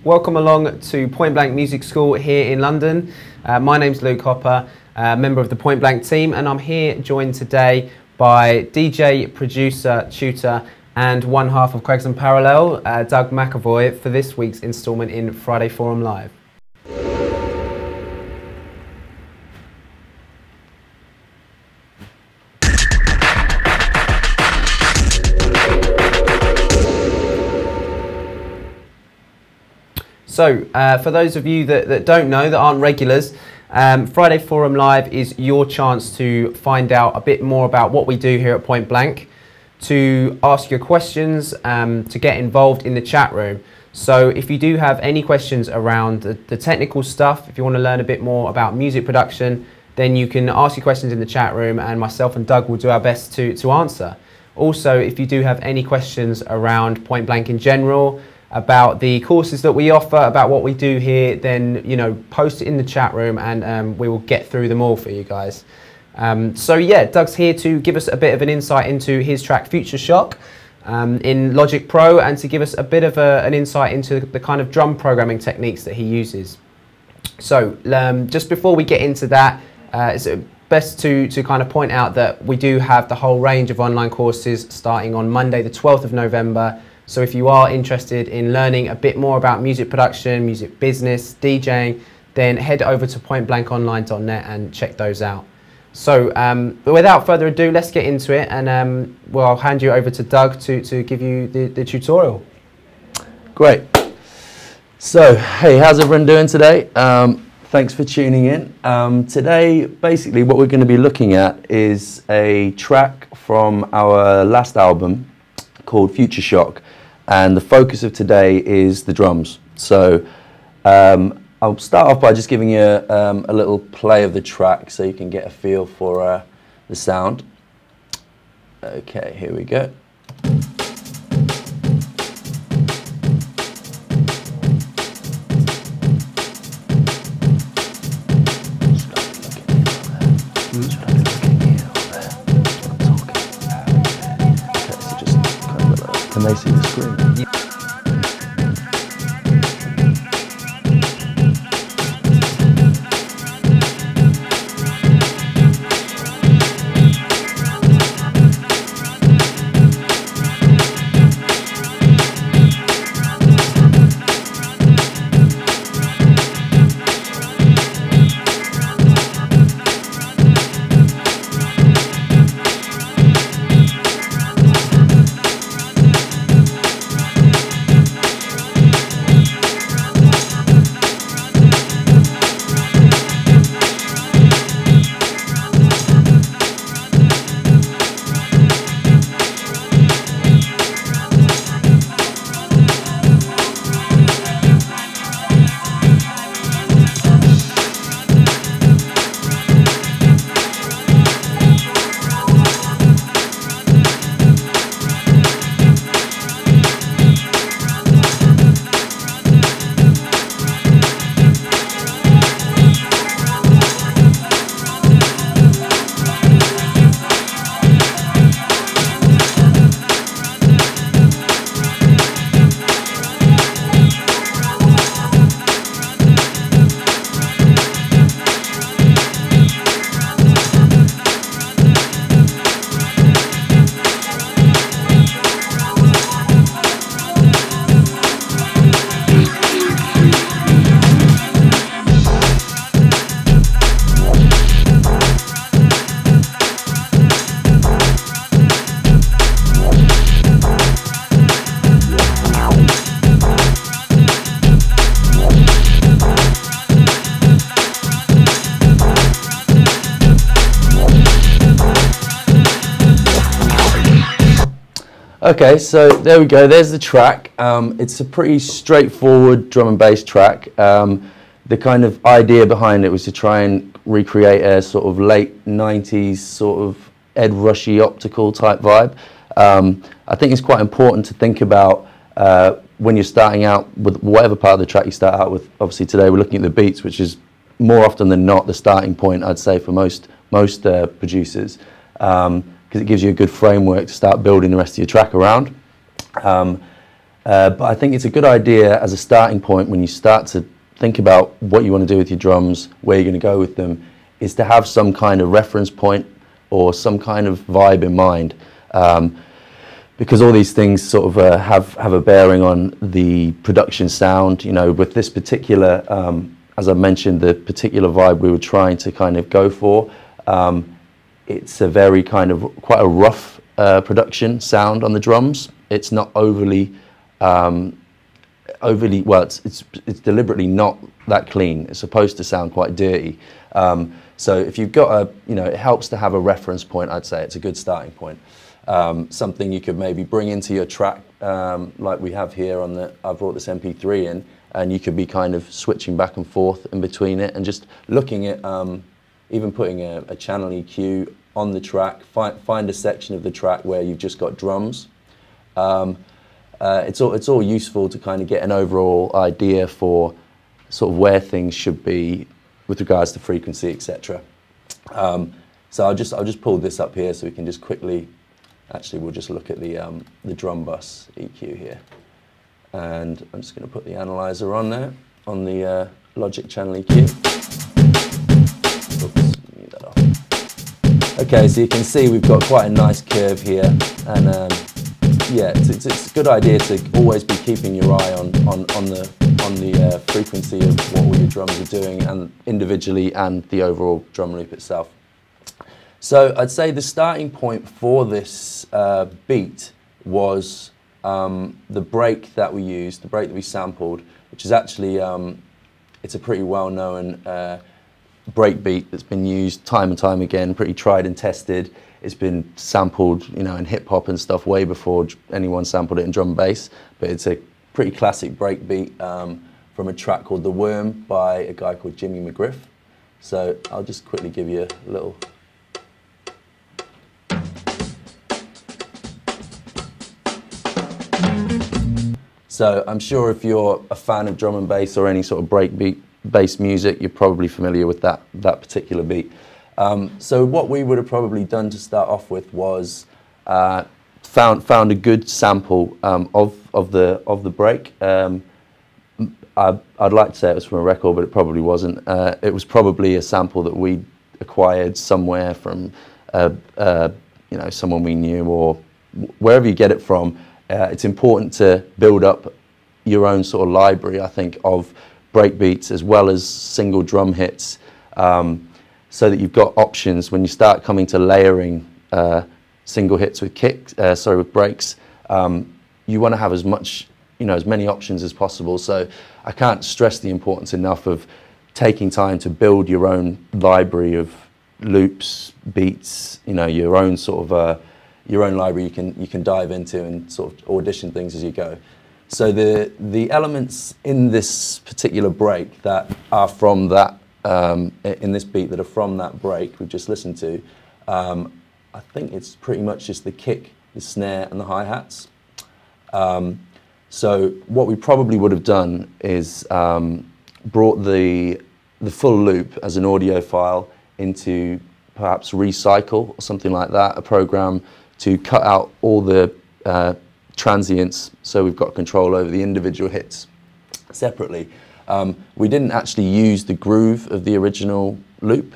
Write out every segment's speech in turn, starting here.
welcome along to Point Blank Music School here in London. My name's Luke Hopper, member of the Point Blank team, and I'm here joined today by DJ, producer, tutor, and one half of Craigs and Parallel, Doug McAvoy, for this week's instalment in Friday Forum Live. So, for those of you that don't know, that aren't regulars, Friday Forum Live is your chance to find out a bit more about what we do here at Point Blank, to ask your questions, to get involved in the chat room. So if you do have any questions around the technical stuff, if you want to learn a bit more about music production, then you can ask your questions in the chat room and myself and Doug will do our best to answer. Also, if you do have any questions around Point Blank in general, about the courses that we offer, about what we do here, then, you know, post it in the chat room and we will get through them all for you guys. So yeah, Doug's here to give us a bit of an insight into his track Future Shock in Logic Pro, and to give us a bit of an insight into the kind of drum programming techniques that he uses. So just before we get into that, it's best to kind of point out that we do have the whole range of online courses starting on Monday the 12th of November. So if you are interested in learning a bit more about music production, music business, DJing, then head over to pointblankonline.net and check those out. So but without further ado, let's get into it, and well, I'll hand you over to Doug to give you the tutorial. Great. So, hey, how's everyone doing today? Thanks for tuning in. Today, basically, what we're going to be looking at is a track from our last album called Future Shock. And the focus of today is the drums. So I'll start off by just giving you a little play of the track so you can get a feel for the sound. Okay, here we go. Can they see the screen? Okay, so there we go, there's the track. It's a pretty straightforward drum and bass track. The kind of idea behind it was to try and recreate a sort of late 90s sort of Ed Rushy optical type vibe. I think it's quite important to think about when you're starting out with whatever part of the track you start out with. Obviously today we're looking at the beats, which is more often than not the starting point, I'd say, for most producers. Because it gives you a good framework to start building the rest of your track around. But I think it's a good idea as a starting point when you start to think about what you want to do with your drums, where you're going to go with them, is to have some kind of reference point or some kind of vibe in mind. Because all these things sort of have a bearing on the production sound. You know, with this particular, as I mentioned, the particular vibe we were trying to kind of go for, it's a very kind of quite a rough production sound on the drums. It's not overly well. It's deliberately not that clean. It's supposed to sound quite dirty. So if you've got a, you know, it helps to have a reference point. I'd say it's a good starting point. Something you could maybe bring into your track, like we have here on the. I brought this MP3 in, and you could be kind of switching back and forth in between it, and just looking at even putting a channel EQ on the track. Find a section of the track where you've just got drums. It's all useful to kind of get an overall idea for sort of where things should be with regards to frequency, etc. So I'll just pull this up here so we can just quickly. Actually, we'll just look at the drum bus EQ here, and I'm just going to put the analyzer on there on the Logic channel EQ. Oops, mute that off. Okay, so you can see we've got quite a nice curve here, and yeah, it's a good idea to always be keeping your eye on the frequency of what all your drums are doing, and individually, and the overall drum loop itself. So I'd say the starting point for this beat was the break that we used, the break that we sampled, which is actually, it's a pretty well-known break beat that's been used time and time again, pretty tried and tested. It's been sampled, you know, in hip-hop and stuff way before anyone sampled it in drum and bass, but it's a pretty classic break beat from a track called The Worm by a guy called Jimmy McGriff. So I'll just quickly give you a little... So I'm sure if you're a fan of drum and bass or any sort of breakbeat bass music, you're probably familiar with that particular beat. So what we would have probably done to start off with was found a good sample of the break. I'd like to say it was from a record, but it probably wasn't. It was probably a sample that we acquired somewhere from you know, someone we knew, or wherever you get it from. It's important to build up your own sort of library, I think, of breakbeats as well as single drum hits, so that you've got options when you start coming to layering single hits with with breaks. You want to have as much, you know, as many options as possible. So I can't stress the importance enough of taking time to build your own library of loops, beats, you know, your own sort of your own library you can dive into and sort of audition things as you go. So the elements in this particular break that are from that, in this beat that are from that break we've just listened to, I think it's pretty much just the kick, the snare and the hi-hats. So what we probably would have done is brought the full loop as an audio file into perhaps Recycle or something like that, a program to cut out all the transients, so we've got control over the individual hits separately. We didn't actually use the groove of the original loop.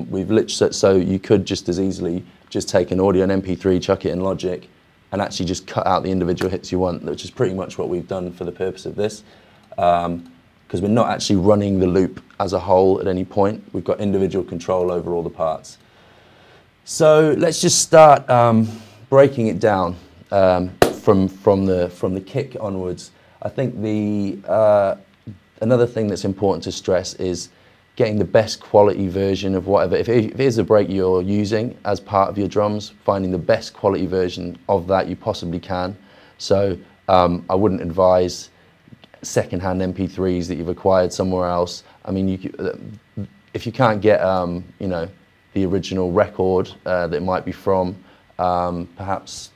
We've literally, so you could just as easily just take an audio, an MP3, chuck it in Logic, and actually just cut out the individual hits you want, which is pretty much what we've done for the purpose of this. Because we're not actually running the loop as a whole at any point. We've got individual control over all the parts. So let's just start breaking it down from the kick onwards. I think another thing that's important to stress is getting the best quality version of whatever. If it is a break you're using as part of your drums, finding the best quality version of that you possibly can. So I wouldn't advise second-hand MP3s that you've acquired somewhere else. I mean, if you can't get you know, the original record that it might be from, perhaps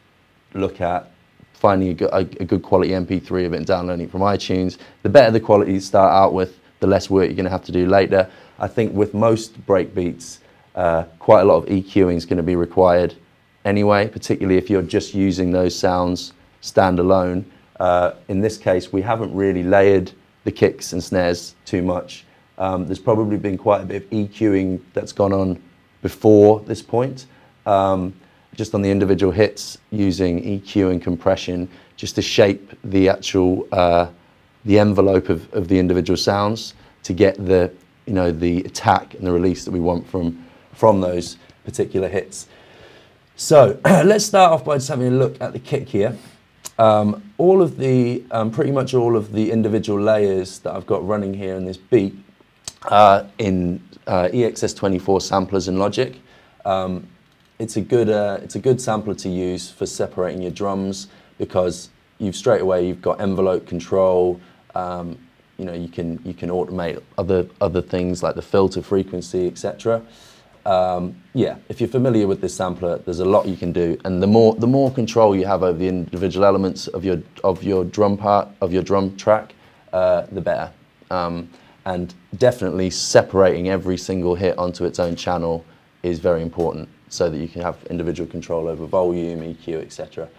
look at finding a good quality MP3 of it and downloading it from iTunes. The better the quality you start out with, the less work you're going to have to do later. I think with most breakbeats, quite a lot of EQing is going to be required anyway, particularly if you're just using those sounds standalone. In this case, we haven't really layered the kicks and snares too much. There's probably been quite a bit of EQing that's gone on before this point, just on the individual hits, using EQ and compression just to shape the actual the envelope of the individual sounds to get the the attack and the release that we want from those particular hits. So let's start off by just having a look at the kick here. All of the pretty much all of the individual layers that I've got running here in this beat in EXS24 samplers in Logic. It's a good sampler to use for separating your drums, because straight away you've got envelope control. You can automate other things like the filter frequency, etc. Yeah, if you're familiar with this sampler, there's a lot you can do, and the more control you have over the individual elements of your drum part, of your drum track, the better. And definitely separating every single hit onto its own channel is very important, so that you can have individual control over volume, EQ, etc.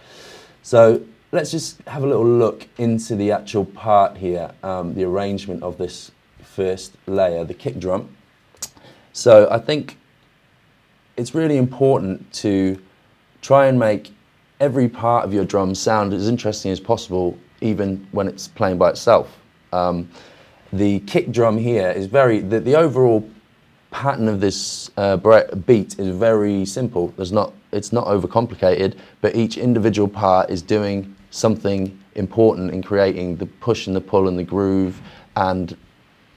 So let's just have a little look into the actual part here, the arrangement of this first layer, the kick drum. So I think it's really important to try and make every part of your drum sound as interesting as possible, even when it's playing by itself. The kick drum here is the overall pattern of this beat is very simple. It's not overcomplicated, but each individual part is doing something important in creating the push and the pull and the groove, and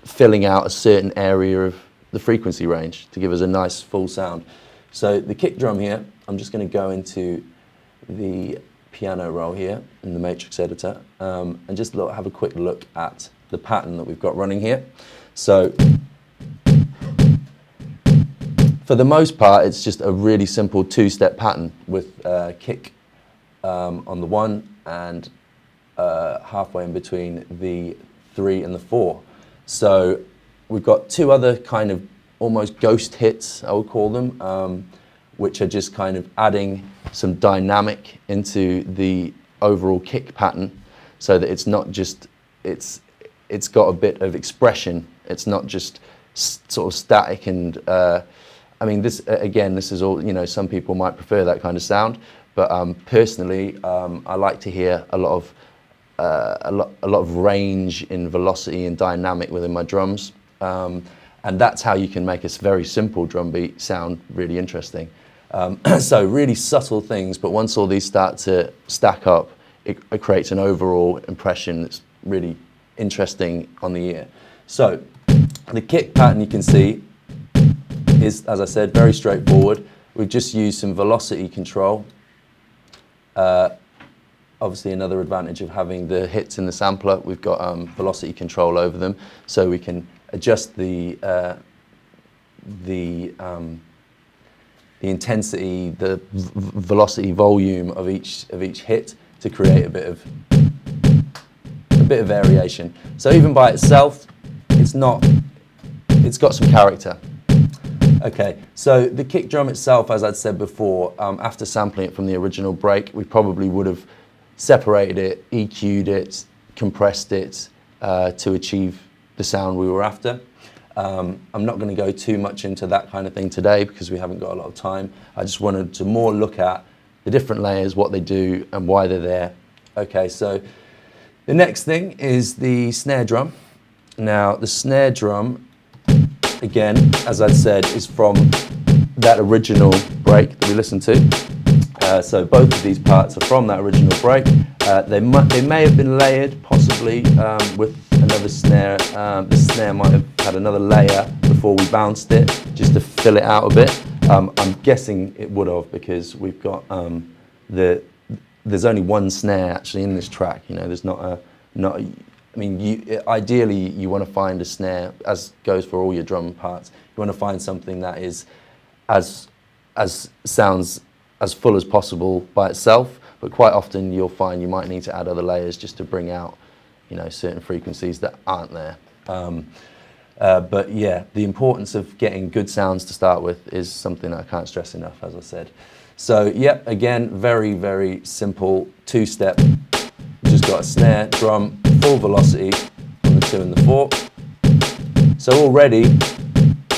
filling out a certain area of the frequency range to give us a nice full sound. So the kick drum here, I'm just going to go into the piano roll here in the Matrix editor, and just have a quick look at the pattern that we've got running here. So for the most part, it's just a really simple two-step pattern with kick on the 1 and halfway in between the 3 and the 4. So we've got two other kind of almost ghost hits, I would call them, which are just kind of adding some dynamic into the overall kick pattern, so that it's not just, it's got a bit of expression. It's not just sort of static and I mean, this is all, some people might prefer that kind of sound, but personally, I like to hear a lot of range in velocity and dynamic within my drums, and that's how you can make a very simple drum beat sound really interesting. So really subtle things, but once all these start to stack up, it creates an overall impression that's really interesting on the ear. So the kick pattern, you can see, is, as I said, very straightforward. We've just used some velocity control. Obviously, another advantage of having the hits in the sampler, we've got velocity control over them, so we can adjust the intensity, the velocity, volume of each hit to create a bit of variation. So even by itself, it's got some character. Okay, so the kick drum itself, as I'd said before, after sampling it from the original break, we probably would have separated it, EQ'd it, compressed it to achieve the sound we were after. I'm not going to go too much into that kind of thing today because we haven't got a lot of time. I just wanted to more look at the different layers, what they do and why they're there. Okay, so the next thing is the snare drum. Now, the snare drum, again, as I said, is from that original break that we listened to. So both of these parts are from that original break. They may have been layered, possibly, with another snare. The snare might have had another layer before we bounced it, just to fill it out a bit. I'm guessing it would have, because we've got there's only one snare actually in this track. There's I mean, ideally you want to find a snare, as goes for all your drum parts. You want to find something that is sounds as full as possible by itself, but quite often you'll find you might need to add other layers just to bring out, certain frequencies that aren't there. But yeah, the importance of getting good sounds to start with is something that I can't stress enough, as I said. So yeah, again, very, very simple two-step. Just got a snare, drum, full velocity on the 2 and the 4. So already,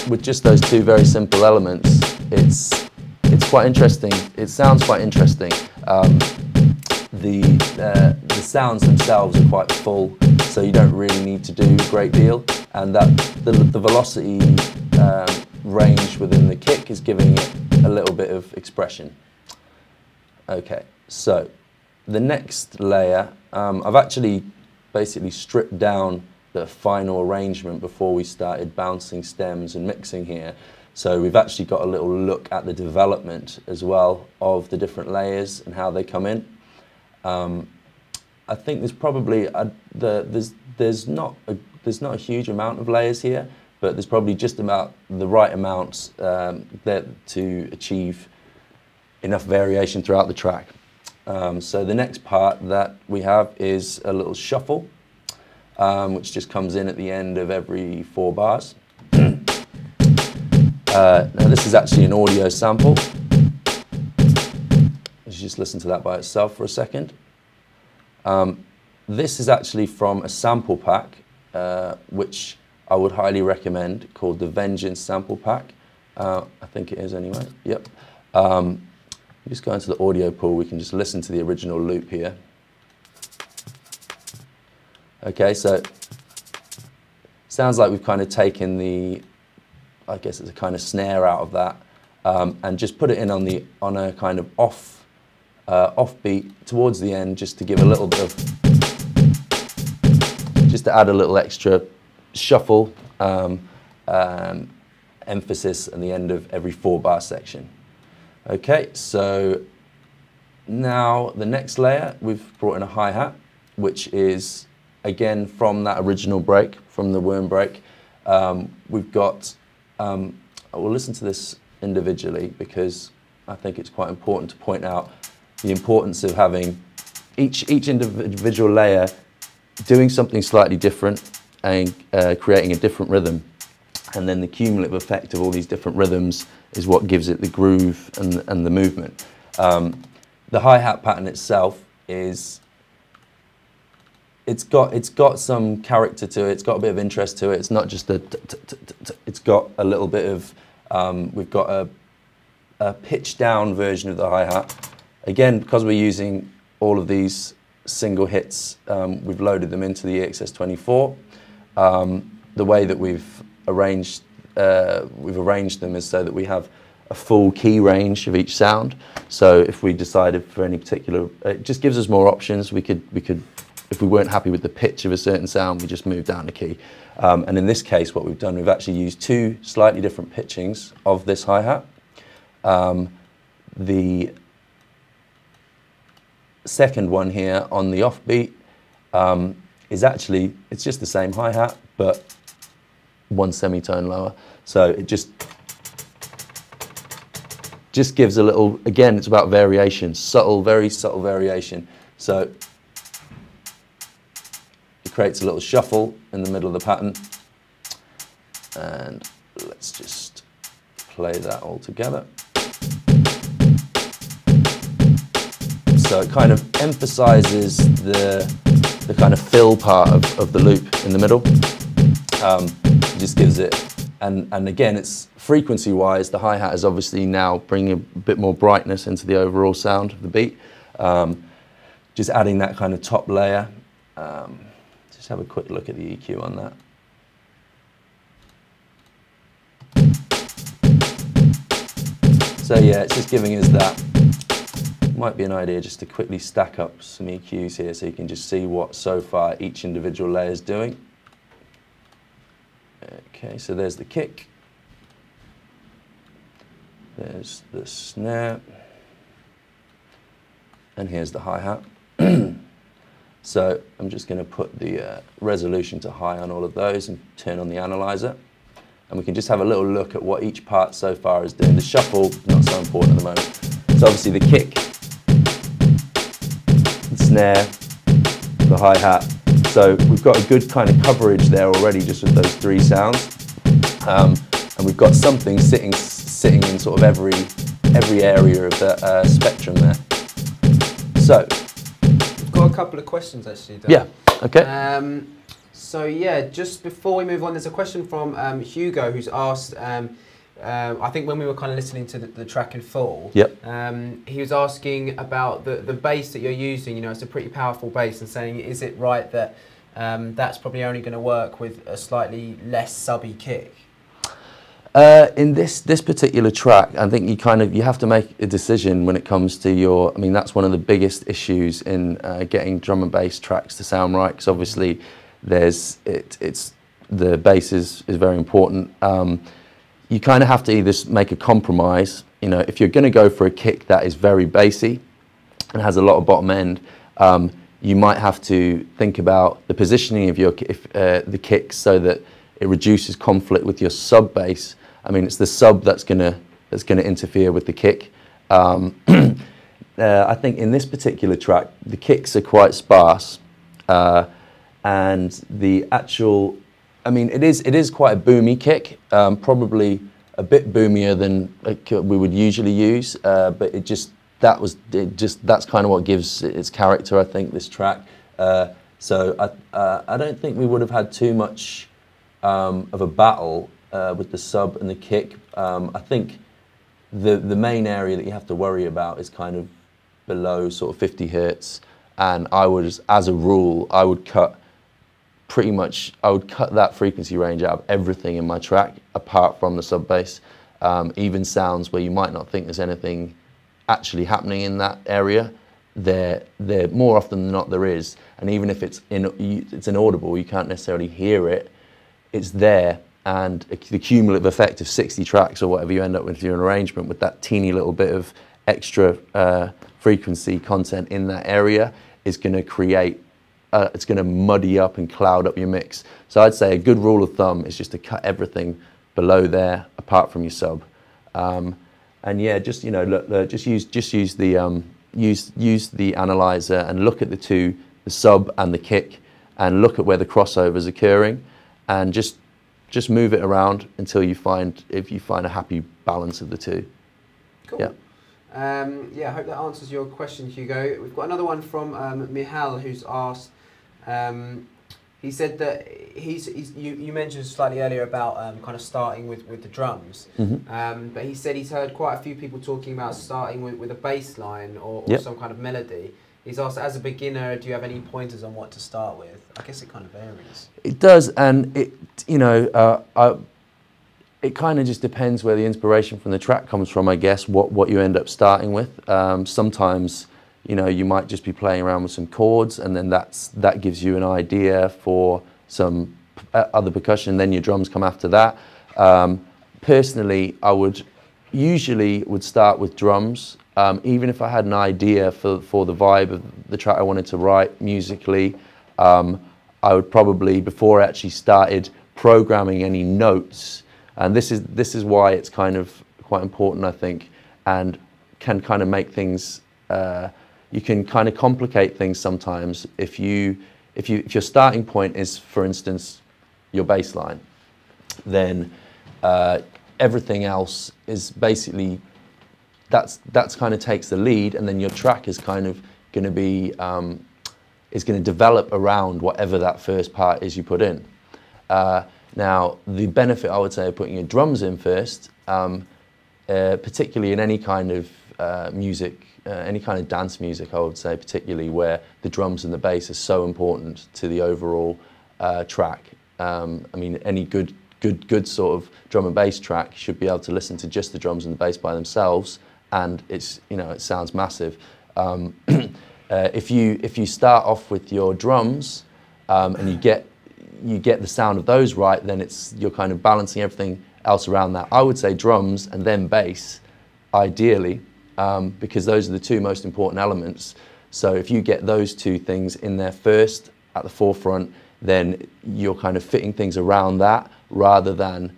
with just those 2 very simple elements, it's quite interesting. It sounds quite interesting. The sounds themselves are quite full, so you don't really need to do a great deal, and that the velocity range within the kick is giving it a little bit of expression. Okay, so the next layer, I've actually basically stripped down the final arrangement before we started bouncing stems and mixing here. So we've actually got a little look at the development as well of the different layers and how they come in. I think there's probably there's not a huge amount of layers here, but there's probably just about the right amount to achieve enough variation throughout the track. So the next part that we have is a little shuffle, which just comes in at the end of every 4 bars. Now this is actually an audio sample. Let's just listen to that by itself for a second. This is actually from a sample pack, which I would highly recommend, called the Vengeance Sample Pack. I think it is anyway, yep. Just go into the audio pool, we can just listen to the original loop here. Okay, so sounds like we've kind of taken the, I guess it's a kind of snare out of that, and just put it in on a kind of offbeat towards the end, just to give a little bit of, just to add a little extra shuffle emphasis at the end of every 4-bar section. Okay, so now the next layer, we've brought in a hi-hat, which is again from that original break, from the worm break. We've got, we'll listen to this individually because I think it's quite important to point out the importance of having each individual layer doing something slightly different and creating a different rhythm. And then the cumulative effect of all these different rhythms is what gives it the groove and the movement. The hi-hat pattern itself is, it's got some character to it, it's got a bit of interest to it. It's not just a it's got a little bit of, we've got a pitch down version of the hi-hat. Again, because we're using all of these single hits, we've loaded them into the EXS24. The way that we've arranged them is so that we have a full key range of each sound. So if we decided for any particular, it just gives us more options. We could, if we weren't happy with the pitch of a certain sound, we just move down the key. And in this case, what we've done, we've actually used 2 slightly different pitchings of this hi-hat. The second one here on the offbeat is actually, it's just the same hi-hat, but 1 semitone lower. So it just gives a little, again, it's about variation, subtle, very subtle variation. So it creates a little shuffle in the middle of the pattern. And let's just play that all together. So it kind of emphasizes the kind of fill part of the loop in the middle. Just gives it, and again, it's frequency-wise, the hi-hat is obviously now bringing a bit more brightness into the overall sound of the beat. Just adding that kind of top layer. Just have a quick look at the EQ on that. So yeah, it's just giving us that. Might be an idea just to quickly stack up some EQs here so you can just see what so far each individual layer is doing. Okay, so there's the kick, there's the snare, and here's the hi-hat. So I'm just going to put the resolution to high on all of those and turn on the analyzer. And we can just have a little look at what each part so far is doing. The shuffle, not so important at the moment. So obviously the kick, the snare, the hi-hat. So we've got a good kind of coverage there already just with those 3 sounds. And we've got something sitting in sort of every area of the spectrum there. So we've got a couple of questions actually, Dan. Yeah, okay. So yeah, just before we move on, there's a question from Hugo who's asked, I think when we were kind of listening to the track in full, Yep. he was asking about the bass that you're using. You know, it's a pretty powerful bass, and saying, is it right that that's probably only going to work with a slightly less subby kick? In this particular track, I think you have to make a decision when it comes to your. I mean, that's one of the biggest issues in getting drum and bass tracks to sound right, because obviously it's the bass is very important. You kind of have to either make a compromise. You know, if you're going to go for a kick that is very bassy and has a lot of bottom end, you might have to think about the positioning of your the kicks so that it reduces conflict with your sub bass. I mean, it's the sub that's gonna interfere with the kick. I think in this particular track, the kicks are quite sparse, and the actual, I mean, it is quite a boomy kick, probably a bit boomier than we would usually use, but that's kind of what gives its character, I think, this track. So I don't think we would have had too much of a battle with the sub and the kick. I think the main area that you have to worry about is kind of below sort of 50 hertz, and as a rule, I would cut that frequency range out of everything in my track apart from the sub bass. Even sounds where you might not think there's anything actually happening in that area, there more often than not there is, and even if it's inaudible, you can't necessarily hear it, it's there. And the cumulative effect of 60 tracks or whatever you end up with your arrangement, with that teeny little bit of extra frequency content in that area, is going to create, it's going to muddy up and cloud up your mix. So I'd say a good rule of thumb is just to cut everything below there, apart from your sub. And yeah, just just use the analyzer and look at the sub and the kick, and look at where the crossover is occurring, and just move it around until you find a happy balance of the two. Cool. Yeah. Yeah, I hope that answers your question, Hugo. We've got another one from Mihal, who's asked. He said that you mentioned slightly earlier about kind of starting with the drums, but he said he's heard quite a few people talking about starting with a bass line or some kind of melody. He's asked, as a beginner, do you have any pointers on what to start with? I guess it kind of varies. It does, and it kind of just depends where the inspiration from the track comes from, I guess, what you end up starting with. Sometimes, you might just be playing around with some chords, and then that gives you an idea for some other percussion, then your drums come after that. Personally, I would usually start with drums, even if I had an idea for the vibe of the track I wanted to write musically. I would probably, before I actually started programming any notes, and this is why it's kind of quite important, I think, and can kind of make things, you can kind of complicate things sometimes if your starting point is, for instance, your bass line, then everything else is basically, that's kind of takes the lead, and then your track is kind of going to be is going to develop around whatever that first part is you put in. Now, the benefit, I would say, of putting your drums in first, particularly in any kind of music, any kind of dance music, I would say, particularly where the drums and the bass are so important to the overall track. I mean, any good sort of drum and bass track should be able to listen to just the drums and the bass by themselves, and it sounds massive. If you start off with your drums and you get the sound of those right, then you're kind of balancing everything else around that. I would say drums and then bass, ideally, because those are the two most important elements. So if you get those two things in there first at the forefront, then you're kind of fitting things around that, rather than,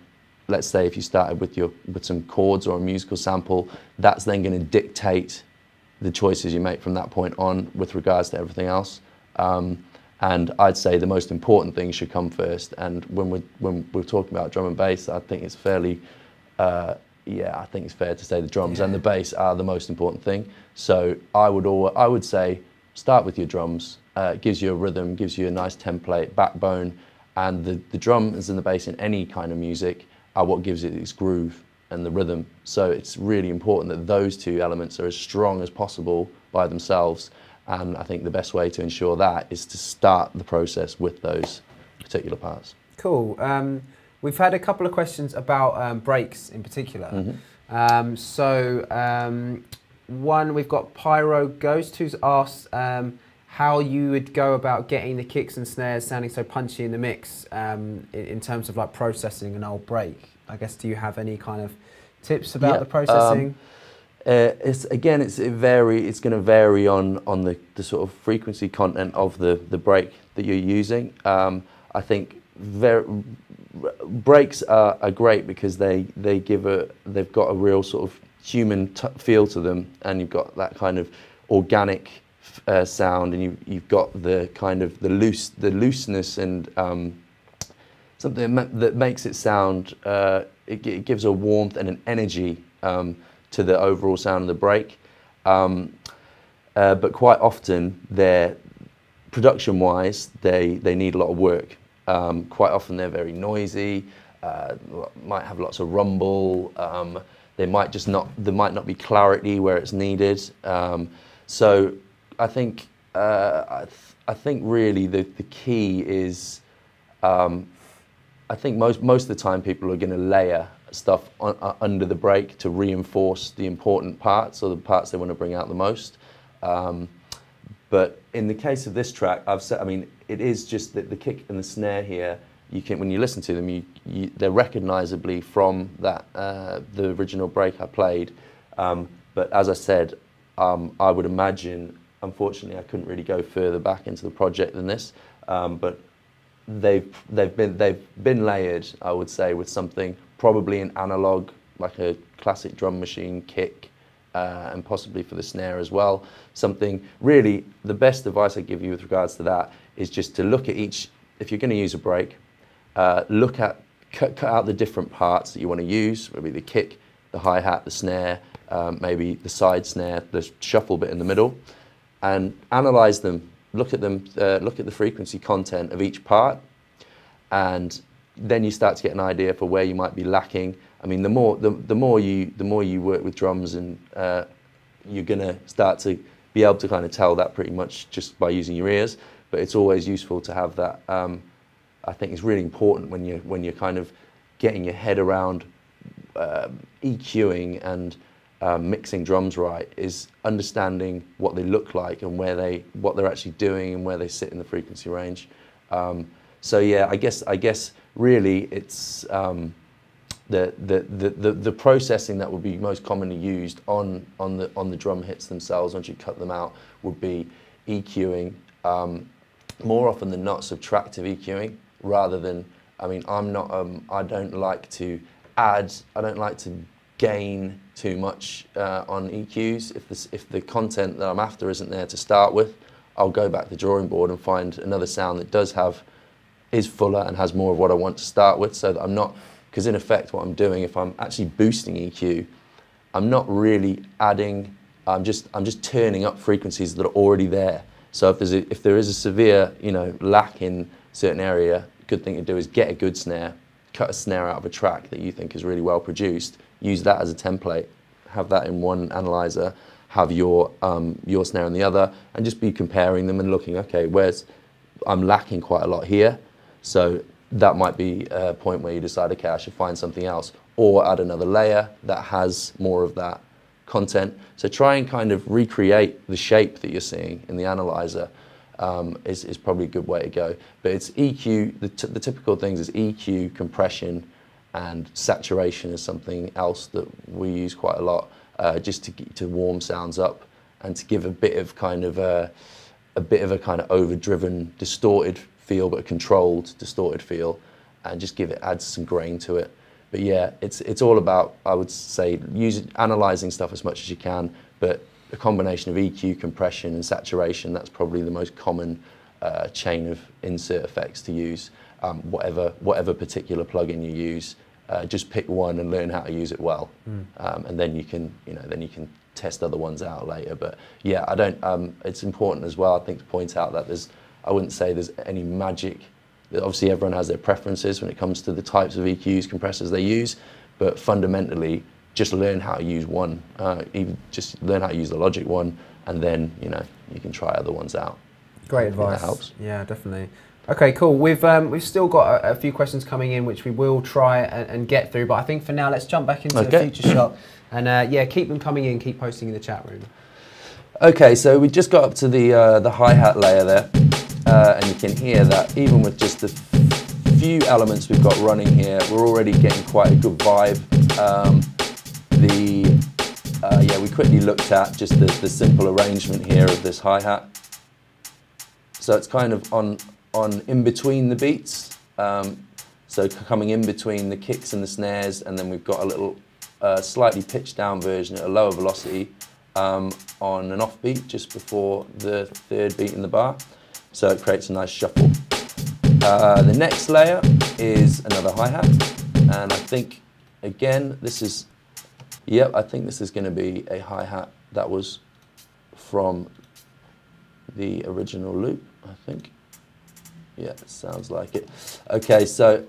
let's say, if you started with some chords or a musical sample, that's then going to dictate the choices you make from that point on with regards to everything else. And I'd say the most important thing should come first. And when we're talking about drum and bass, I think it's fairly, I think it's fair to say the drums and the bass are the most important thing. So I would say start with your drums, gives you a rhythm, gives you a nice template, backbone, and the drums and the bass in any kind of music are what gives it its groove and the rhythm. So it's really important that those two elements are as strong as possible by themselves, and I think the best way to ensure that is to start the process with those particular parts. Cool. We've had a couple of questions about breaks in particular. One, we've got Pyro Ghost, who's asked how you would go about getting the kicks and snares sounding so punchy in the mix in terms of like processing an old break. I guess, do you have any kind of tips about the processing? It's going to vary on the sort of frequency content of the break that you're using. I think breaks are great because they've got a real sort of human feel to them, and you've got that kind of organic sound, and you've got the kind of the looseness and something that makes it sound. It gives a warmth and an energy to the overall sound of the break. But quite often, production-wise, they need a lot of work. Quite often they're very noisy, might have lots of rumble. There might not be clarity where it's needed. So I think really the key is, I think most of the time people are going to layer stuff under the break to reinforce the important parts, or the parts they want to bring out the most. But in the case of this track, it is just that the kick and the snare here, when you listen to them, they're recognisably from that the original break I played. But as I said, I would imagine, unfortunately, I couldn't really go further back into the project than this. But they've been layered, I would say, with something probably an analog, like a classic drum machine kick, and possibly for the snare as well. Something really, the best advice I give you with regards to that is just to look at each. If you're going to use a break, cut out the different parts that you want to use, maybe the kick, the hi-hat, the snare, maybe the side snare, the shuffle bit in the middle, and analyze them. Look at them. Look at the frequency content of each part, and then you start to get an idea for where you might be lacking. I mean, the more you work with drums, and you're gonna start to be able to kind of tell that pretty much just by using your ears. But it's always useful to have that. I think it's really important when you're kind of getting your head around EQing and mixing drums right, is understanding what they look like and what they're actually doing and where they sit in the frequency range. So yeah, I guess really it's the processing that would be most commonly used on the drum hits themselves once you cut them out would be EQing, more often than not subtractive EQing, rather than, I mean, I don't like to gain too much on EQs. If the content that I'm after isn't there to start with, I'll go back to the drawing board and find another sound that is fuller and has more of what I want to start with, so that I'm not, because in effect what I'm doing, if I'm actually boosting EQ, I'm not really adding, I'm just turning up frequencies that are already there. So if there is a severe, lack in a certain area, a good thing to do is get a good snare, cut a snare out of a track that you think is really well produced, use that as a template, have that in one analyzer, have your snare in the other, and just be comparing them and looking, okay, I'm lacking quite a lot here, so that might be a point where you decide, okay, I should find something else, or add another layer that has more of that content. So try and kind of recreate the shape that you're seeing in the analyzer. Is probably a good way to go. But it's EQ, the typical things is EQ, compression, and saturation is something else that we use quite a lot, just to warm sounds up and to give a bit of kind of overdriven, distorted feel, but a controlled, distorted feel, and just add some grain to it. But yeah, it's all about, I would say, analyzing stuff as much as you can, but a combination of EQ, compression, and saturation, that's probably the most common chain of insert effects to use. Whatever particular plugin you use, just pick one and learn how to use it well, and then you can test other ones out later. But yeah, I don't. It's important as well, I think, to point out that I wouldn't say there's any magic. Obviously, everyone has their preferences when it comes to the types of EQs, compressors they use, but fundamentally, just learn how to use one. Even just learn how to use the Logic one, and then you can try other ones out. Great advice. That helps. Yeah, definitely. Okay, cool. We've still got a few questions coming in, which we will try and get through. But I think for now, let's jump back into the future shot, and yeah, keep them coming in. Keep posting in the chat room. Okay, so we just got up to the hi-hat layer there, and you can hear that even with just the few elements we've got running here, we're already getting quite a good vibe. Yeah, we quickly looked at just the simple arrangement here of this hi-hat. So it's kind of on in between the beats, so coming in between the kicks and the snares, and then we've got a little slightly pitched down version at a lower velocity on an offbeat just before the third beat in the bar, so it creates a nice shuffle. The next layer is another hi-hat, and I think again this is, I think this is going to be a hi-hat that was from the original loop, I think. Yeah, it sounds like it. Okay, so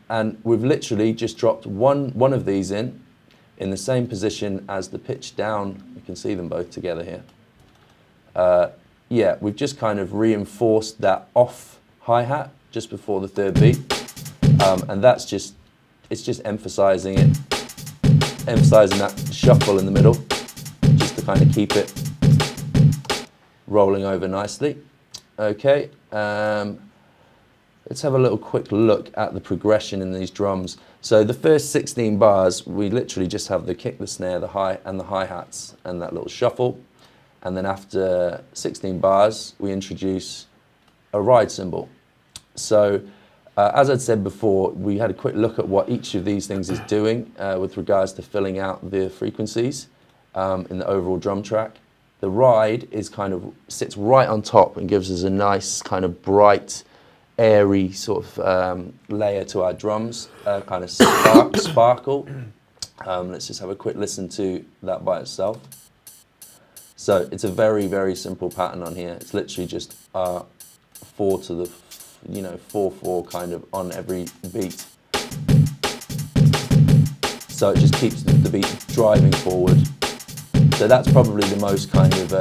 and we've literally just dropped one of these in the same position as the pitch down. You can see them both together here. Yeah, we've just kind of reinforced that off hi-hat just before the third beat, and that's just, it's just emphasizing that shuffle in the middle, just to kind of keep it rolling over nicely. Okay. Let's have a little quick look at the progression in these drums. So the first 16 bars, we literally just have the kick, the snare, the hi, and the hi-hats, and that little shuffle. And then after 16 bars, we introduce a ride cymbal. So as I'd said before, we had a quick look at what each of these things is doing with regards to filling out the frequencies in the overall drum track. The ride is sits right on top and gives us a nice kind of bright, airy sort of layer to our drums, kind of sparkle. Let's just have a quick listen to that by itself. So it's a very, very simple pattern on here. It's literally just 4 to the, 4/4 kind of on every beat. So it just keeps the beat driving forward. So that's probably the most kind of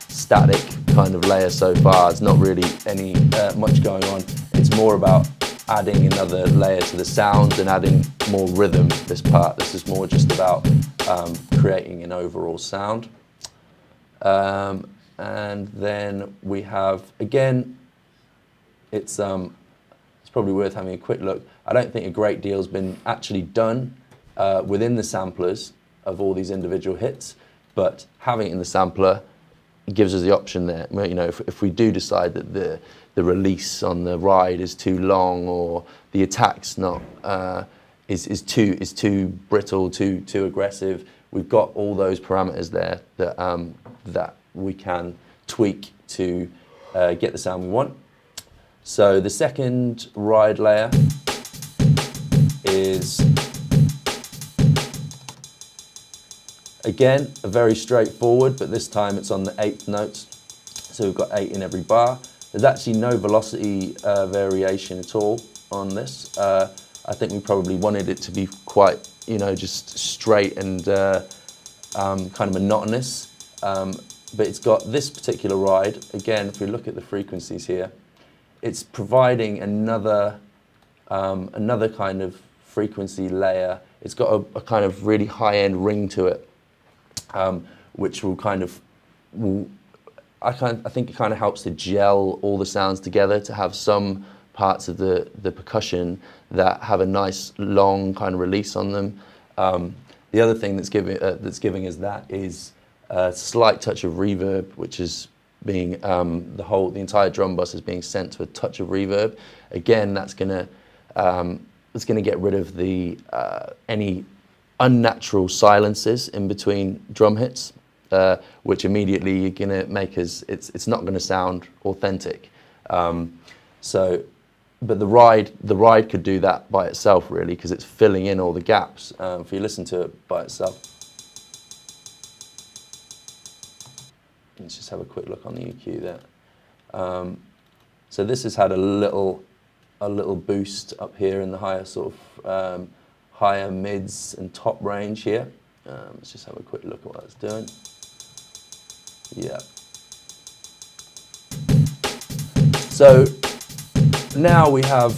static kind of layer so far. There's not really any much going on. It's more about adding another layer to the sound and adding more rhythm, this part. This is more just about creating an overall sound. And then we have, again, it's probably worth having a quick look. I don't think a great deal's been actually done within the samplers of all these individual hits, but having it in the sampler gives us the option there. If we do decide that the release on the ride is too long, or the attack's not is too brittle, too aggressive, we've got all those parameters there that we can tweak to get the sound we want. So the second ride layer is, again, a very straightforward, but this time it's on the 8th notes. So we've got 8 in every bar. There's actually no velocity variation at all on this. I think we probably wanted it to be quite, just straight and kind of monotonous. But it's got this particular ride. Again, if we look at the frequencies here, it's providing another kind of frequency layer. It's got a kind of really high-end ring to it, which will I think it kind of helps to gel all the sounds together, to have some parts of the percussion that have a nice long kind of release on them. The other thing that's giving us that is a slight touch of reverb, which is being the entire drum bus is being sent to a touch of reverb. Again, that's gonna get rid of the any unnatural silences in between drum hits, which immediately you're gonna make it's not gonna sound authentic. But the ride could do that by itself, really, because it's filling in all the gaps. If you listen to it by itself, Let's just have a quick look on the EQ there. So this has had a little boost up here in the higher sort of higher mids and top range here. Let's just have a quick look at what it's doing. Yeah. So now we have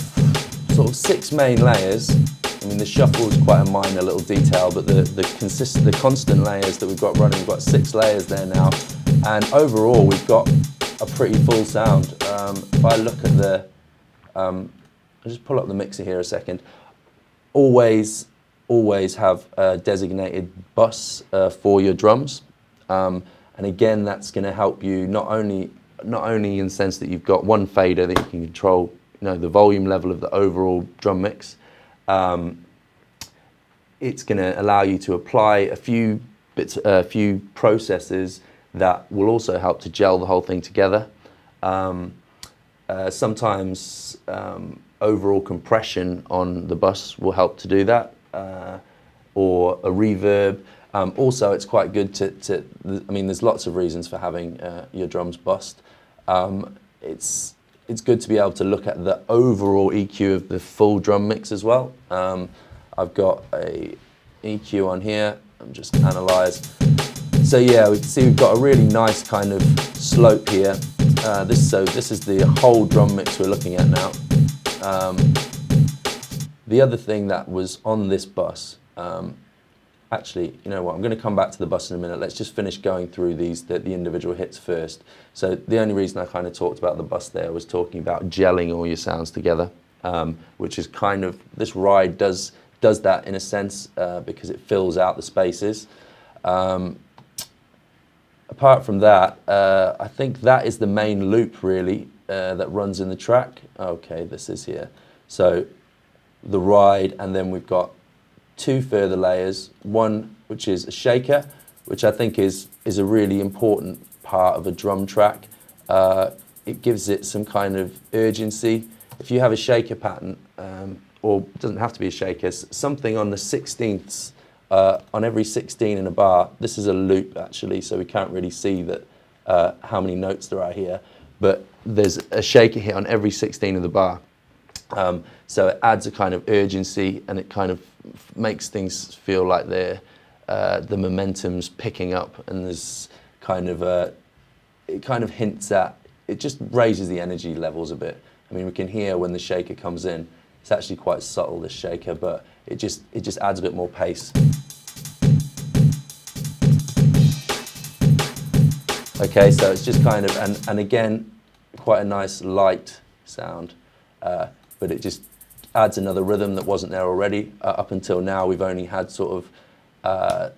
sort of 6 main layers. I mean, the shuffle is quite a minor little detail, but the constant layers that we've got running, we've got 6 layers there now, and overall we've got a pretty full sound. If I look at the, I'll just pull up the mixer here a second. Always have a designated bus for your drums, and again, that's going to help you not only in the sense that you've got one fader that you can control, you know, the volume level of the overall drum mix. It's going to allow you to apply a few processes that will also help to gel the whole thing together. Sometimes overall compression on the bus will help to do that, or a reverb. Also, it's quite good I mean, there's lots of reasons for having your drums bussed. It's good to be able to look at the overall EQ of the full drum mix as well. I've got a EQ on here. I'm just analyze. So yeah, we can see we've got a really nice kind of slope here. This is the whole drum mix we're looking at now. The other thing that was on this bus, actually, you know what, I'm going to come back to the bus in a minute. Let's just finish going through the individual hits first. So the only reason I kind of talked about the bus there was talking about gelling all your sounds together, which is kind of, this ride does that in a sense, because it fills out the spaces. Apart from that, I think that is the main loop really that runs in the track. Okay, this is here. So the ride, and then we've got 2 further layers. One which is a shaker, which I think is a really important part of a drum track. It gives it some kind of urgency. If you have a shaker pattern, or it doesn't have to be a shaker, something on the 16ths, on every 16 in a bar. This is a loop actually, so we can't really see that how many notes there are here, but there's a shaker here on every 16 of the bar. So it adds a kind of urgency, and it kind of makes things feel like the momentum's picking up, and there's kind of it kind of hints at, it just raises the energy levels a bit. I mean, we can hear when the shaker comes in. It's actually quite subtle, this shaker, but it just adds a bit more pace. Okay, so it's just kind of, and again, quite a nice light sound, but it just adds another rhythm that wasn't there already. Up until now, we've only had sort of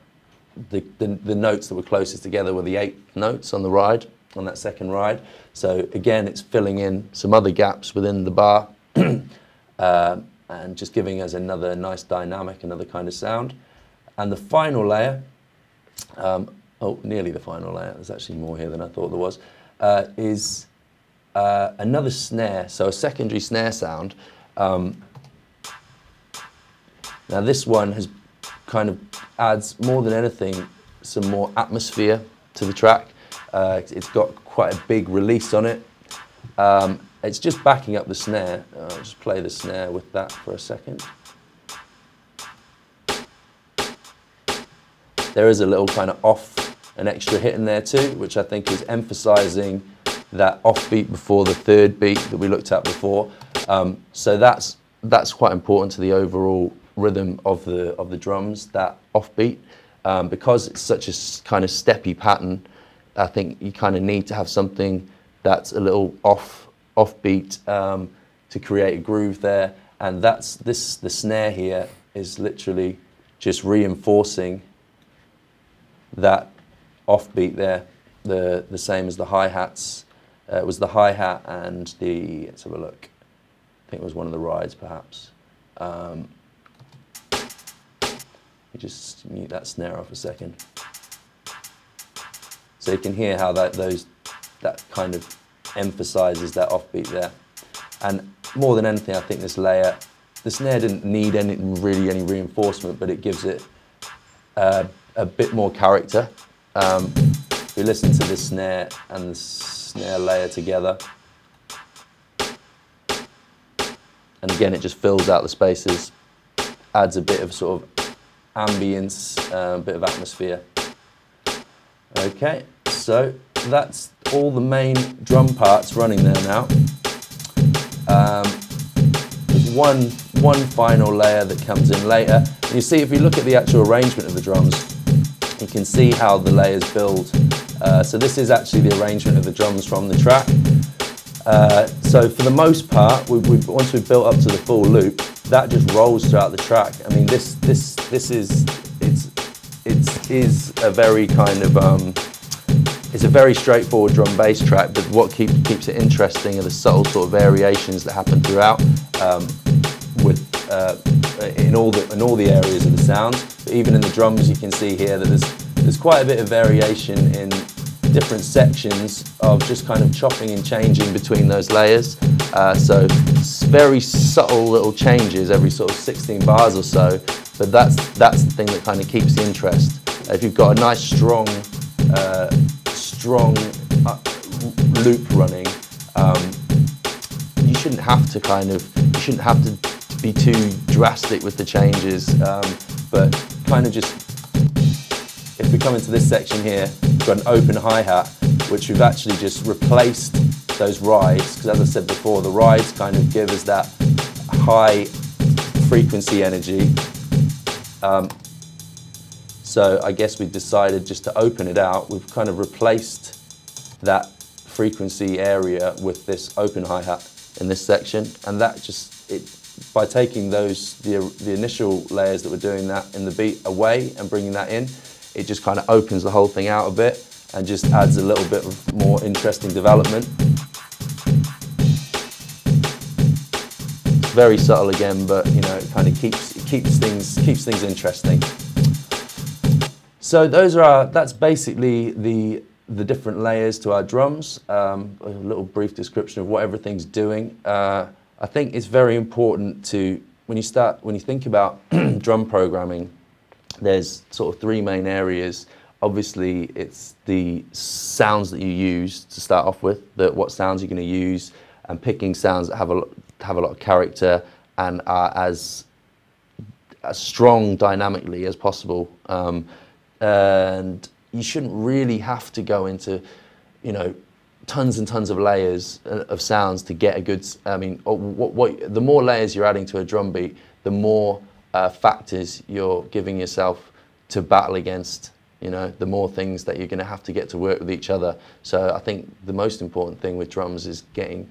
the notes that were closest together were the 8 notes on the ride, on that second ride. So again, it's filling in some other gaps within the bar. And just giving us another nice dynamic, another kind of sound. And the final layer, oh, nearly the final layer, there's actually more here than I thought there was, is another snare, so a secondary snare sound. Now this one has kind of adds, more than anything, some more atmosphere to the track. It's got quite a big release on it. It's just backing up the snare. I'll just play the snare with that for a second. There is a little kind of an extra hit in there too, which I think is emphasizing that offbeat before the 3rd beat that we looked at before. So that's quite important to the overall rhythm of the drums, that offbeat. Because it's such a kind of steppy pattern, I think you kind of need to have something that's a little offbeat to create a groove there, and the snare here is literally just reinforcing that offbeat there, the same as the hi-hats. It was the hi-hat and let's have a look, I think it was one of the rides perhaps. You just mute that snare off a second. So you can hear how that kind of emphasizes that offbeat there. And more than anything, I think this layer, the snare didn't need really any reinforcement, but it gives it a bit more character. we listen to the snare and the snare layer together. And again, it just fills out the spaces, adds a bit of sort of ambience, a bit of atmosphere. Okay, so that's all the main drum parts running there now. There's one final layer that comes in later. You see, if you look at the actual arrangement of the drums, you can see how the layers build. So this is actually the arrangement of the drums from the track. So for the most part, once we've built up to the full loop, that just rolls throughout the track. I mean, this is a very kind of it's a very straightforward drum bass track, but what keeps it interesting are the subtle sort of variations that happen throughout in all the areas of the sound. But even in the drums, you can see here that there's quite a bit of variation in different sections of just kind of chopping and changing between those layers. So very subtle little changes every sort of 16 bars or so, but that's the thing that kind of keeps the interest. If you've got a nice strong loop running, you shouldn't have to be too drastic with the changes, but kind of just, if we come into this section here, we've got an open hi-hat, which we've actually just replaced those rides, because as I said before, the rides kind of give us that high frequency energy. So I guess we decided just to open it out. We've kind of replaced that frequency area with this open hi-hat in this section, and that just, by taking the initial layers that were doing that in the beat away and bringing that in, it just kind of opens the whole thing out a bit and just adds a little bit of more interesting development. It's very subtle again, but you know, it kind of keeps things interesting. So that's basically the different layers to our drums. A little brief description of what everything's doing. I think it's very important to, when you think about drum programming, there's sort of three main areas. Obviously, it's the sounds that you use to start off with, what sounds you're going to use, and picking sounds that have a lot of character and are as strong dynamically as possible. And you shouldn't really have to go into, you know, tons and tons of layers of sounds to get a good. I mean, the more layers you're adding to a drum beat, the more factors you're giving yourself to battle against. You know, the more things that you're going to have to get to work with each other. So I think the most important thing with drums is getting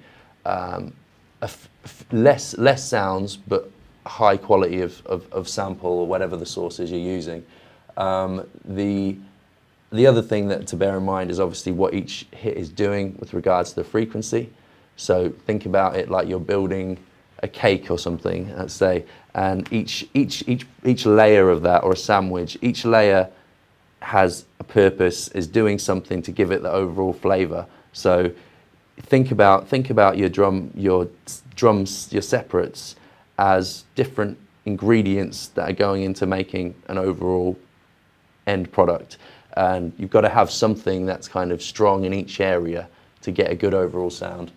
less sounds, but high quality of sample or whatever the source is you're using. The other thing to bear in mind is obviously what each hit is doing with regards to the frequency. So think about it like you're building a cake or something, let's say, and each layer of that, or a sandwich, each layer has a purpose, is doing something to give it the overall flavor. So think about your drums, your separates, as different ingredients that are going into making an overall end product. And you've got to have something that's kind of strong in each area to get a good overall sound.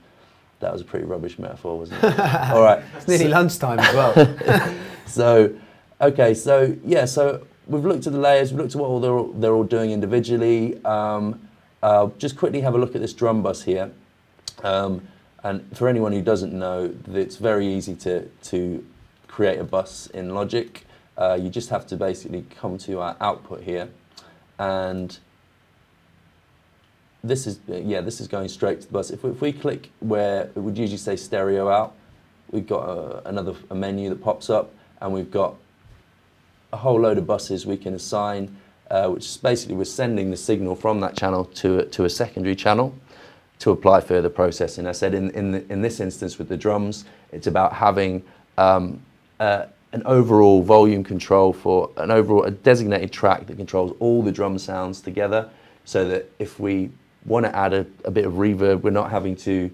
That was a pretty rubbish metaphor, wasn't it? All right. It's nearly lunchtime as well. So we've looked at the layers, we've looked at what they're all doing individually. Just quickly have a look at this drum bus here. And for anyone who doesn't know, it's very easy to create a bus in Logic. You just have to basically come to our output here, and this is going straight to the bus. If we click where it would usually say stereo out, we've got a menu that pops up, and we've got a whole load of buses we can assign, which is basically we're sending the signal from that channel to a secondary channel to apply further processing. I said in this instance with the drums, it's about having an overall volume control for a designated track that controls all the drum sounds together, so that if we want to add a bit of reverb, we're not having to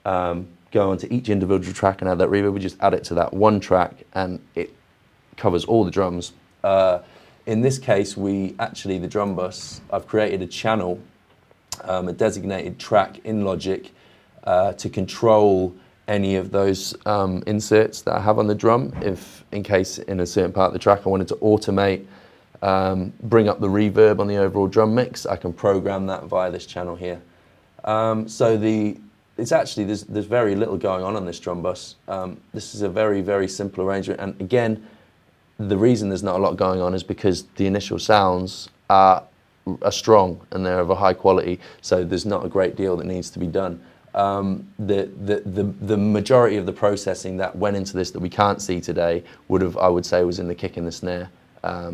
go onto each individual track and add that reverb. We just add it to that one track and it covers all the drums. In this case, the drum bus, I've created a channel a designated track in Logic to control any of those inserts that I have on the drum. If in case in a certain part of the track I wanted to automate, bring up the reverb on the overall drum mix, I can program that via this channel here. It's actually, there's very little going on this drum bus. This is a very, very simple arrangement. And again, the reason there's not a lot going on is because the initial sounds are strong and they're of a high quality. So there's not a great deal that needs to be done. The majority of the processing that went into this that we can't see today I would say, was in the kick and the snare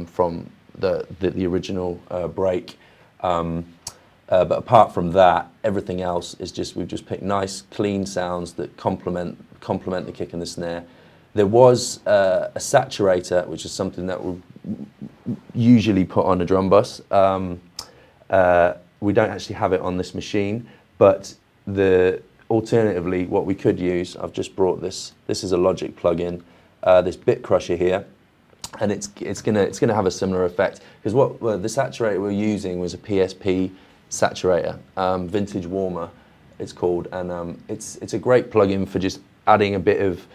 from the original break. But apart from that, everything else is we've just picked nice, clean sounds that complement the kick and the snare. There was a saturator, which is something that we usually put on a drum bus. We don't actually have it on this machine, but alternatively, what we could use, I've just brought this. This is a Logic plugin, this bit crusher here, and it's gonna have a similar effect, because the saturator we're using was a PSP saturator, Vintage Warmer it's called, and it's a great plugin for just adding a bit of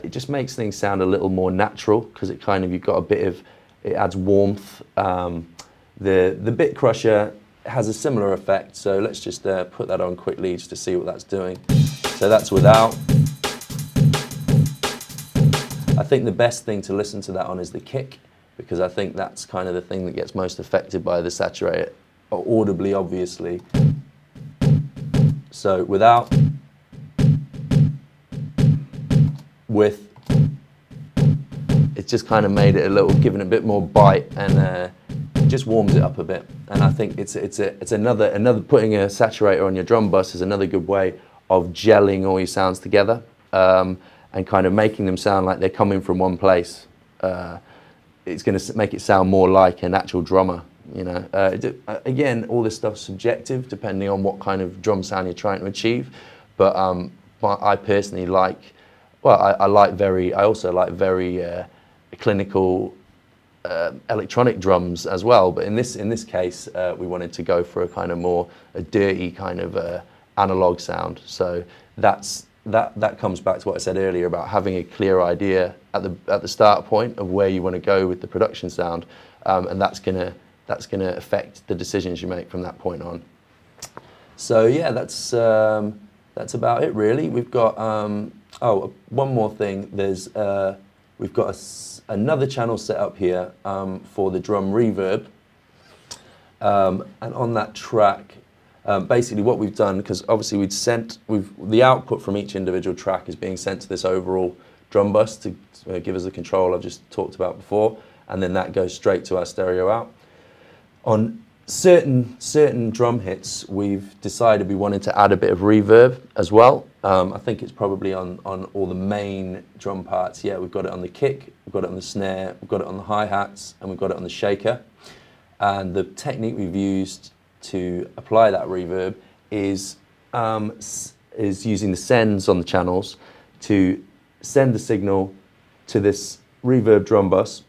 it just makes things sound a little more natural, because it you've got a bit of, it adds warmth. The bit crusher has a similar effect, so let's just put that on quickly just to see what that's doing. So that's without. I think the best thing to listen to that on is the kick, because I think that's kind of the thing that gets most affected by the saturator, audibly obviously. So without, with, it's just kind of made it a little, given it a bit more bite, and just warms it up a bit. And I think it's another putting a saturator on your drum bus is another good way of gelling all your sounds together, and kind of making them sound like they're coming from one place. It's going to make it sound more like an actual drummer, you know. Again, all this stuff's subjective depending on what kind of drum sound you're trying to achieve. But I personally like, well, I also like very clinical electronic drums as well, but in this case we wanted to go for a kind of more dirty kind of analog sound. So that comes back to what I said earlier about having a clear idea at the start point of where you want to go with the production sound, and that's gonna affect the decisions you make from that point on. So yeah, that's about it really. We've got oh, one more thing. There's we've got another channel set up here for the drum reverb, and on that track, basically what we've done, because obviously the output from each individual track is being sent to this overall drum bus to give us the control I've just talked about before, and then that goes straight to our stereo out. On certain drum hits, we've decided we wanted to add a bit of reverb as well. I think it's probably on all the main drum parts. Yeah, we've got it on the kick, we've got it on the snare, we've got it on the hi-hats, and we've got it on the shaker. And the technique we've used to apply that reverb is using the sends on the channels to send the signal to this reverb drum bus.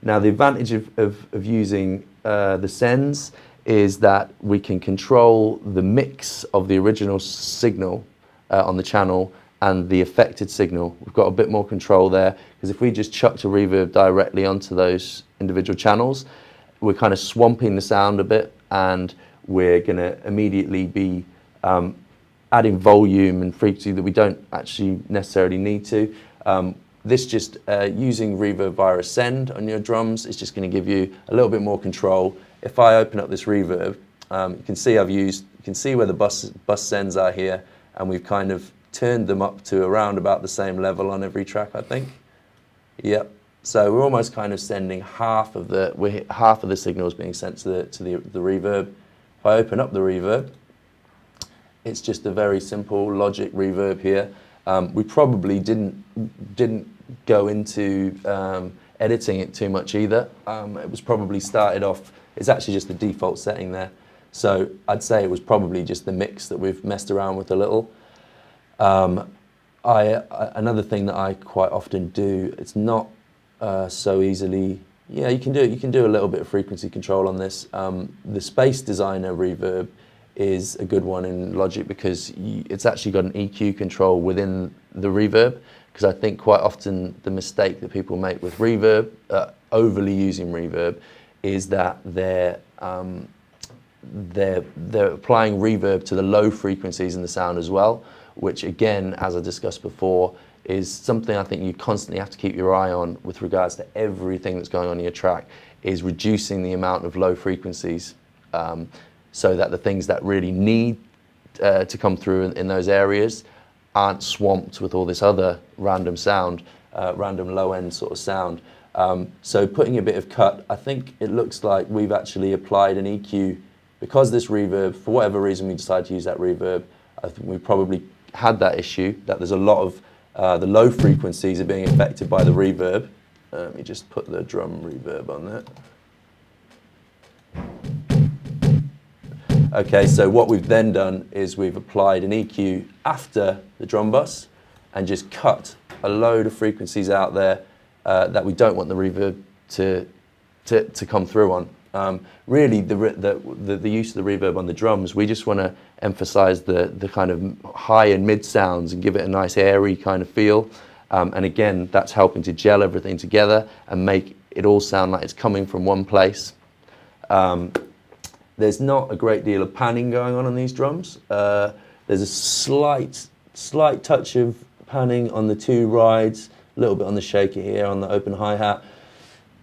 Now the advantage of using the sends is that we can control the mix of the original signal on the channel and the affected signal. We've got a bit more control there, because if we just chucked a reverb directly onto those individual channels, we're kind of swamping the sound a bit, and we're going to immediately be adding volume and frequency that we don't actually necessarily need to. This just using reverb via a send on your drums is just going to give you a little bit more control. If I open up this reverb, you can see you can see where the bus sends are here, and we've kind of turned them up to around about the same level on every track, I think. Yep. So we're almost kind of sending half of the signals being sent to the reverb. If I open up the reverb, it's just a very simple Logic reverb here. We probably didn't go into editing it too much either. It was probably started off, it's actually just the default setting there. So I'd say it was probably just the mix that we've messed around with a little. Another thing that I quite often do, it's not so easily, yeah, you can do a little bit of frequency control on this. The Space Designer reverb is a good one in Logic because it's actually got an EQ control within the reverb. Because I think quite often the mistake that people make with reverb, overly using reverb, is that they're applying reverb to the low frequencies in the sound as well, which again, as I discussed before, is something I think you constantly have to keep your eye on with regards to everything that's going on in your track, is reducing the amount of low frequencies so that the things that really need to come through in those areas aren't swamped with all this other random sound, random low-end sort of sound. So putting a bit of cut, I think it looks like we've actually applied an EQ, because this reverb, for whatever reason we decided to use that reverb, I think we probably had that issue, that there's a lot of the low frequencies are being affected by the reverb. Let me just put the drum reverb on there. Okay, so what we've then done is we've applied an EQ after the drum bus and just cut a load of frequencies out there that we don't want the reverb to come through on. Really, the use of the reverb on the drums, we just want to emphasize the kind of high and mid sounds and give it a nice airy kind of feel. And again, that's helping to gel everything together and make it all sound like it's coming from one place. There's not a great deal of panning going on these drums. There's a slight touch of panning on the two rides, a little bit on the shaker here, on the open hi-hat,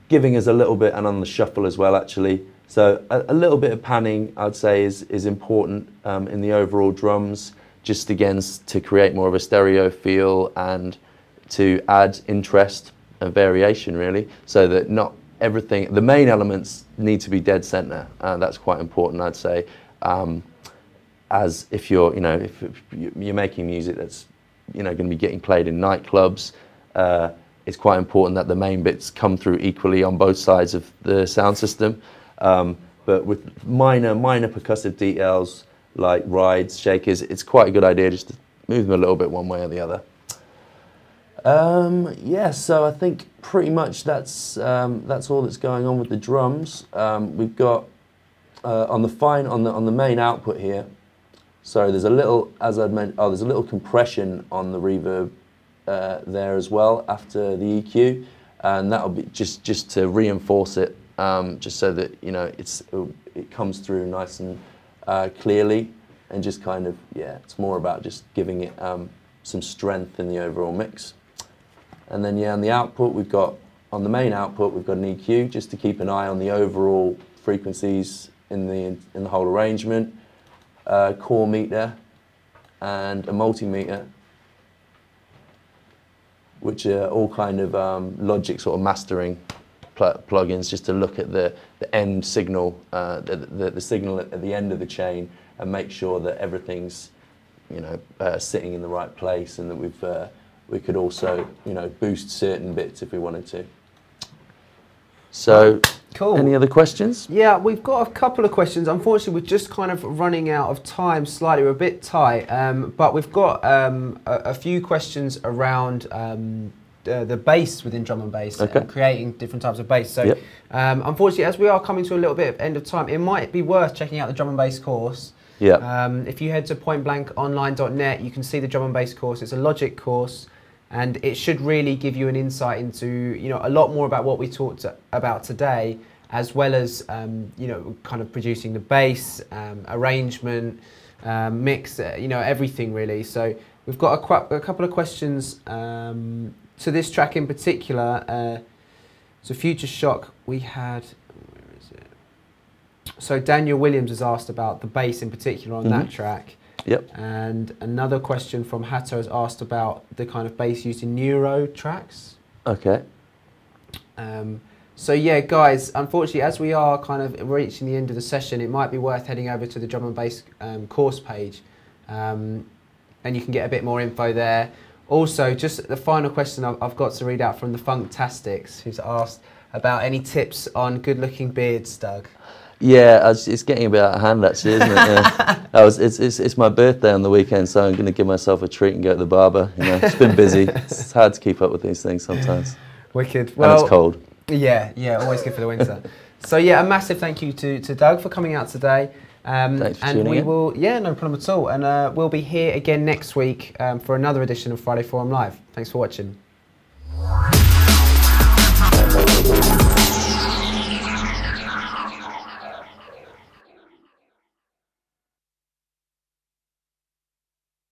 giving us a little bit, and on the shuffle as well, actually. So a little bit of panning, I'd say, is important in the overall drums, just again to create more of a stereo feel and to add interest and variation, really, so that not everything, the main elements need to be dead center. That's quite important, I'd say. As if you're, if you're making music that's, going to be getting played in nightclubs, it's quite important that the main bits come through equally on both sides of the sound system. But with minor percussive details like rides, shakers, it's quite a good idea just to move them a little bit one way or the other. Yeah, so I think pretty much that's all that's going on with the drums. We've got on the main output here. So there's a little, as I'd mentioned, there's a little compression on the reverb there as well after the EQ, and that'll be just to reinforce it, just so that it comes through nice and clearly, and just kind of, yeah, it's more about just giving it some strength in the overall mix. And then, yeah, on the output, on the main output, we've got an EQ just to keep an eye on the overall frequencies in the whole arrangement, core meter, and a multimeter, which are all kind of Logic sort of mastering plugins, just to look at the end signal, the signal at the end of the chain, and make sure that everything's sitting in the right place, and that we could also boost certain bits if we wanted to. So, cool. Any other questions? Yeah, we've got a couple of questions. Unfortunately, we're just kind of running out of time slightly. We're a bit tight, but we've got a few questions around the bass within drum and bass, okay, and creating different types of bass. So, yep. Unfortunately, as we are coming to a little bit of end of time, it might be worth checking out the drum and bass course. Yeah. If you head to pointblankonline.net, you can see the drum and bass course. It's a Logic course, and it should really give you an insight into a lot more about what we talked about today, as well as kind of producing the bass, arrangement, mix, everything really. So we've got a couple of questions to this track in particular. So Future Shock, we had. Where is it? So Daniel Williams has asked about the bass in particular on that track. Yep. And another question from Hatter has asked about the kind of bass used in Neuro tracks. Okay. So yeah, guys, unfortunately, as we are kind of reaching the end of the session, it might be worth heading over to the drum and bass course page, and you can get a bit more info there. Also, just the final question I've got to read out from the Funktastics, who's asked about any tips on good-looking beards, Doug. Yeah, it's getting a bit out of hand actually, isn't it? Yeah. It's my birthday on the weekend, so I'm going to give myself a treat and go to the barber. It's been busy. It's hard to keep up with these things sometimes. Wicked. Well, and it's cold. Yeah, always good for the winter. So yeah, a massive thank you to Doug for coming out today. Thanks for and tuning we in. will, yeah, no problem at all. And we'll be here again next week for another edition of Friday Forum Live. Thanks for watching.